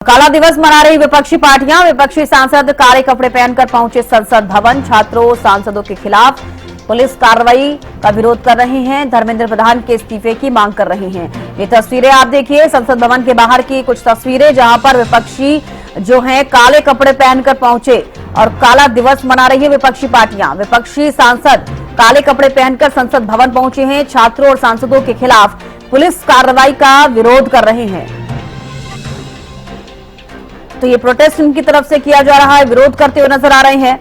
काला दिवस मना रही विपक्षी पार्टियां। विपक्षी सांसद काले कपड़े पहनकर पहुंचे संसद भवन। छात्रों सांसदों के खिलाफ पुलिस कार्रवाई का विरोध कर रहे हैं। धर्मेंद्र प्रधान के इस्तीफे की मांग कर रहे हैं। ये तस्वीरें आप देखिए संसद भवन के बाहर की कुछ तस्वीरें, जहां पर विपक्षी जो हैं काले कपड़े पहनकर पहुंचे और काला दिवस मना रही है विपक्षी पार्टियां। विपक्षी सांसद काले कपड़े पहनकर संसद भवन पहुंचे हैं। छात्रों और सांसदों के खिलाफ पुलिस कार्रवाई का विरोध कर रहे हैं। तो ये प्रोटेस्ट उनकी तरफ से किया जा रहा है, विरोध करते हुए नजर आ रहे हैं।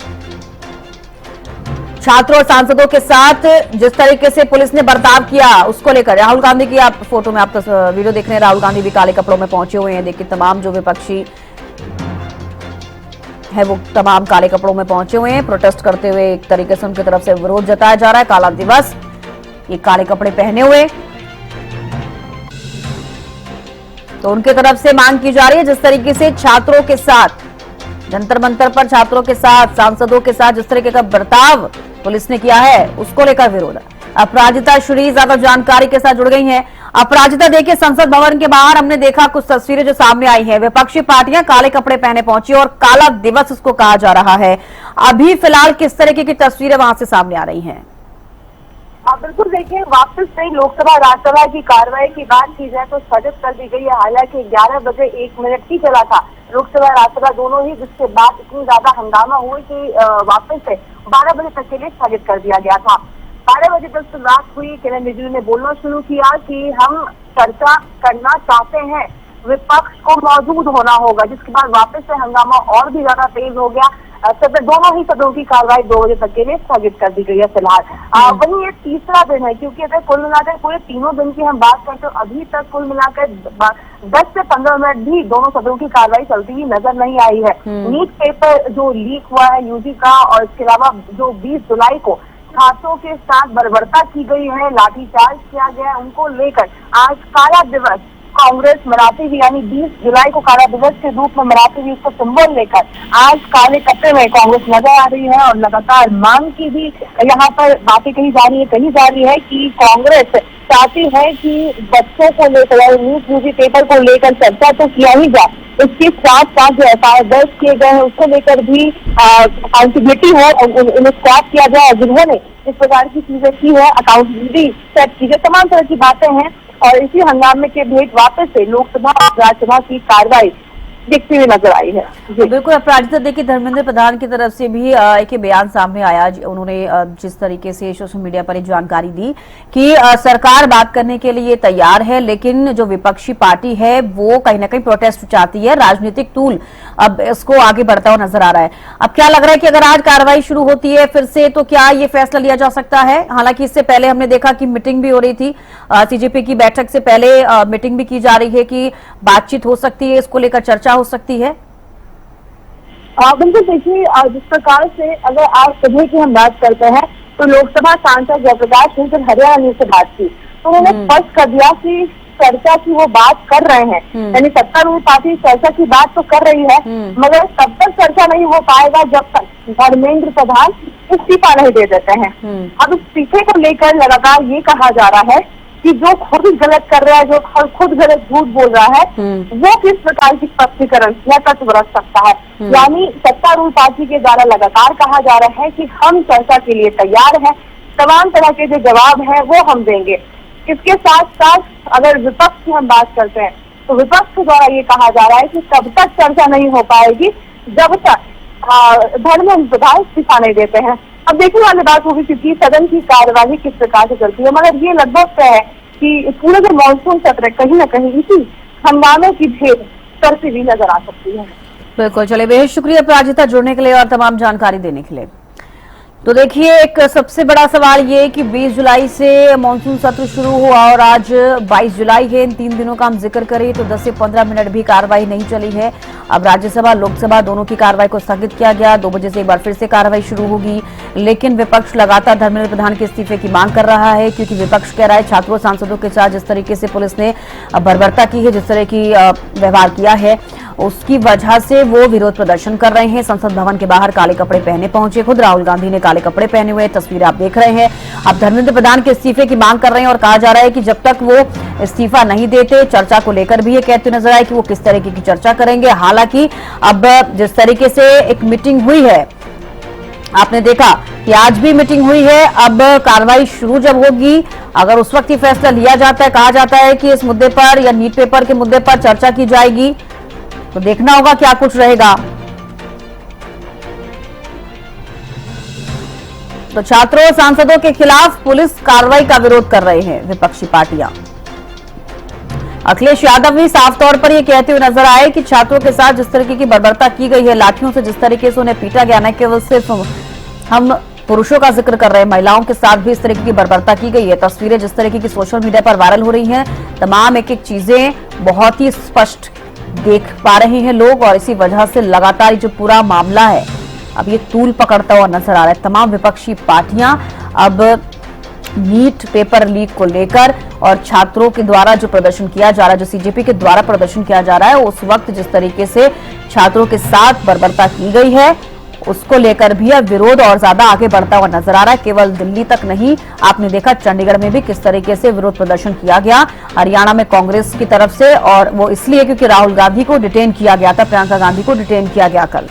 छात्रों और सांसदों के साथ जिस तरीके से पुलिस ने बर्ताव किया उसको लेकर राहुल गांधी की आप फोटो में आप वीडियो देख रहे हैं। राहुल गांधी भी काले कपड़ों में पहुंचे हुए हैं। देखिए तमाम जो विपक्षी है वो तमाम काले कपड़ों में पहुंचे हुए हैं, प्रोटेस्ट करते हुए। एक तरीके से उनकी तरफ से विरोध जताया जा रहा है। काला दिवस, ये काले कपड़े पहने हुए, तो उनके तरफ से मांग की जा रही है। जिस तरीके से छात्रों के साथ जंतर मंतर पर छात्रों के साथ सांसदों के साथ जिस तरीके का बर्ताव पुलिस ने किया है उसको लेकर विरोध है। अपराजिता श्री ज्यादा जानकारी के साथ जुड़ गई हैं। अपराजिता, देखिए संसद भवन के बाहर हमने देखा कुछ तस्वीरें जो सामने आई हैं। विपक्षी पार्टियां काले कपड़े पहने पहुंची और काला दिवस उसको कहा जा रहा है। अभी फिलहाल किस तरीके की तस्वीरें वहां से सामने आ रही हैं? बिल्कुल, देखिए वापस से लोकसभा राज्यसभा की कार्रवाई की बात की जाए तो स्थगित कर दी गई है। हालांकि 11 बजे 1 मिनट ही चला था लोकसभा राज्यसभा दोनों ही, जिसके बाद इतनी ज्यादा हंगामा हुई कि वापस से 12 बजे तक के लिए स्थगित कर दिया गया था। 12 बजे जब शुरुआत हुई, किरण रिजिजू ने बोलना शुरू किया कि हम चर्चा करना चाहते हैं, विपक्ष को मौजूद होना होगा, जिसके बाद वापस से हंगामा और भी ज्यादा तेज हो गया। दोनों ही सदनों की कार्रवाई 2 बजे तक के लिए स्थगित कर दी गई है फिलहाल। वहीं ये तीसरा दिन है, क्योंकि अगर कुल मिलाकर पूरे तीनों दिन की हम बात करें तो अभी तक कुल मिलाकर 10 से 15 मिनट भी दोनों सदनों की कार्रवाई चलती हुई नजर नहीं आई है। नीट पेपर जो लीक हुआ है यूजी का, और इसके अलावा जो 20 जुलाई को छात्रों के साथ बर्बरता की गई है, लाठीचार्ज किया गया है, उनको लेकर आज काला दिवस कांग्रेस मनाती हुई, यानी 20 जुलाई को काला दिवस के रूप में मनाती हुई उसको सिंबल लेकर आज काले कपड़े में कांग्रेस नजर आ रही है। और लगातार मांग की भी यहाँ पर बातें कही जा रही है कि कांग्रेस चाहती है कि बच्चों को लेकर नीट यूजी पेपर को लेकर चर्चा तो किया ही जाए, उसके साथ साथ जो एफआईआर दर्ज किए गए हैं उसको लेकर भी अकाउंटेबिलिटी है, उन्हें स्टॉप किया जाए। जिन्होंने इस प्रकार की चीजें की है अकाउंटेबिलिटी सेट की जाए, तमाम तरह की बातें हैं। और इसी हंगामे के भेंट वापस से लोकसभा और राज्यसभा की कार्रवाई दिखती हुई नजर आई है। बिल्कुल अपराजिता, देखिए धर्मेंद्र प्रधान की तरफ से भी एक बयान सामने आया। उन्होंने जिस तरीके से सोशल मीडिया पर एक जानकारी दी कि सरकार बात करने के लिए तैयार है, लेकिन जो विपक्षी पार्टी है वो कहीं ना कहीं प्रोटेस्ट चाहती है। राजनीतिक टूल अब इसको आगे बढ़ता हुआ नजर आ रहा है। अब क्या लग रहा है कि अगर आज कार्रवाई शुरू होती है फिर से तो क्या ये फैसला लिया जा सकता है? हालांकि इससे पहले हमने देखा कि मीटिंग भी हो रही थी, सीजेपी की बैठक से पहले मीटिंग भी की जा रही है कि बातचीत हो सकती है, इसको लेकर चर्चा हो सकती है। बिल्कुल, देखिए जिस प्रकार से अगर आज सुबह की हम बात करते हैं तो लोकसभा सांसद जयप्रकाश सिंह जब हरियाणा न्यूज से बात की तो उन्होंने स्पष्ट कर दिया कि चर्चा की वो बात कर रहे हैं, यानी सत्तारूढ़ पार्टी चर्चा की बात तो कर रही है, मगर तब तक चर्चा नहीं हो पाएगा जब तक धर्मेंद्र प्रधान इस्तीफा नहीं दे देते हैं। अब इस्तीफे को लेकर लगातार ये कहा जा रहा है कि जो खुद गलत कर रहा है, जो खुद गलत झूठ बोल रहा है, वो किस प्रकार की स्पष्टीकरण या तथ्य बरत सकता है। यानी सत्तारूढ़ पार्टी के द्वारा लगातार कहा जा रहा है कि हम चर्चा के लिए तैयार हैं, तमाम तरह के जो जवाब है वो हम देंगे। इसके साथ साथ अगर विपक्ष की हम बात करते हैं तो विपक्ष के द्वारा ये कहा जा रहा है कि तब तक चर्चा नहीं हो पाएगी जब तक धर्मेंद्र प्रधान इस्तीफा नहीं देते हैं। अब देखने वाली बात होगी क्योंकि सदन की कार्यवाही किस प्रकार से चलती है, मगर ये लगभग तय है कि पूरे जो मानसून सत्र कहीं न कहीं इसी हंगामे की भेद करती हुई नजर आ सकती है। बिल्कुल, चलिए बेहद शुक्रिया अपराजिता जुड़ने के लिए और तमाम जानकारी देने के लिए। तो देखिए एक सबसे बड़ा सवाल ये कि 20 जुलाई से मानसून सत्र शुरू हुआ और आज 22 जुलाई है। इन 3 दिनों का हम जिक्र करें तो 10 से 15 मिनट भी कार्रवाई नहीं चली है। अब राज्यसभा लोकसभा दोनों की कार्रवाई को स्थगित किया गया। 2 बजे से एक बार फिर से कार्रवाई शुरू होगी, लेकिन विपक्ष लगातार धर्मेंद्र प्रधान के इस्तीफे की मांग कर रहा है, क्योंकि विपक्ष कह रहा है छात्रों सांसदों के साथ जिस तरीके से पुलिस ने बर्बरता की है, जिस तरह की व्यवहार किया है उसकी वजह से वो विरोध प्रदर्शन कर रहे हैं। संसद भवन के बाहर काले कपड़े पहने पहुंचे, खुद राहुल गांधी ने काले कपड़े पहने हुए, तस्वीरें आप देख रहे हैं। अब धर्मेंद्र प्रधान के इस्तीफे की मांग कर रहे हैं और कहा जा रहा है कि जब तक वो इस्तीफा नहीं देते, चर्चा को लेकर भी ये कहते नजर आए कि वो किस तरीके की चर्चा करेंगे। हालांकि अब जिस तरीके से एक मीटिंग हुई है, आपने देखा कि आज भी मीटिंग हुई है। अब कार्रवाई शुरू जब होगी, अगर उस वक्त ही फैसला लिया जाता है, कहा जाता है कि इस मुद्दे पर या नीट पेपर के मुद्दे पर चर्चा की जाएगी, तो देखना होगा क्या कुछ रहेगा। तो छात्रों और सांसदों के खिलाफ पुलिस कार्रवाई का विरोध कर रहे हैं विपक्षी पार्टियां। अखिलेश यादव भी साफ तौर पर यह कहते हुए नजर आए कि छात्रों के साथ जिस तरीके की बर्बरता की गई है, लाठियों से जिस तरीके से उन्हें पीटा गया, न केवल सिर्फ हम पुरुषों का जिक्र कर रहे हैं, महिलाओं के साथ भी इस तरीके की बर्बरता की गई है। तस्वीरें जिस तरीके की सोशल मीडिया पर वायरल हो रही हैं, तमाम एक एक चीजें बहुत ही स्पष्ट देख पा रहे हैं लोग, और इसी वजह से लगातार जो पूरा मामला है अब ये तूल पकड़ता हुआ नजर आ रहा है। तमाम विपक्षी पार्टियां अब नीट पेपर लीक को लेकर और छात्रों के द्वारा जो प्रदर्शन किया जा रहा है, जो सीजेपी के द्वारा प्रदर्शन किया जा रहा है, उस वक्त जिस तरीके से छात्रों के साथ बर्बरता की गई है, उसको लेकर भी अब विरोध और ज्यादा आगे बढ़ता हुआ नजर आ रहा है। केवल दिल्ली तक नहीं, आपने देखा चंडीगढ़ में भी किस तरीके से विरोध प्रदर्शन किया गया, हरियाणा में कांग्रेस की तरफ से, और वो इसलिए क्योंकि राहुल गांधी को डिटेन किया गया था, प्रियंका गांधी को डिटेन किया गया कल।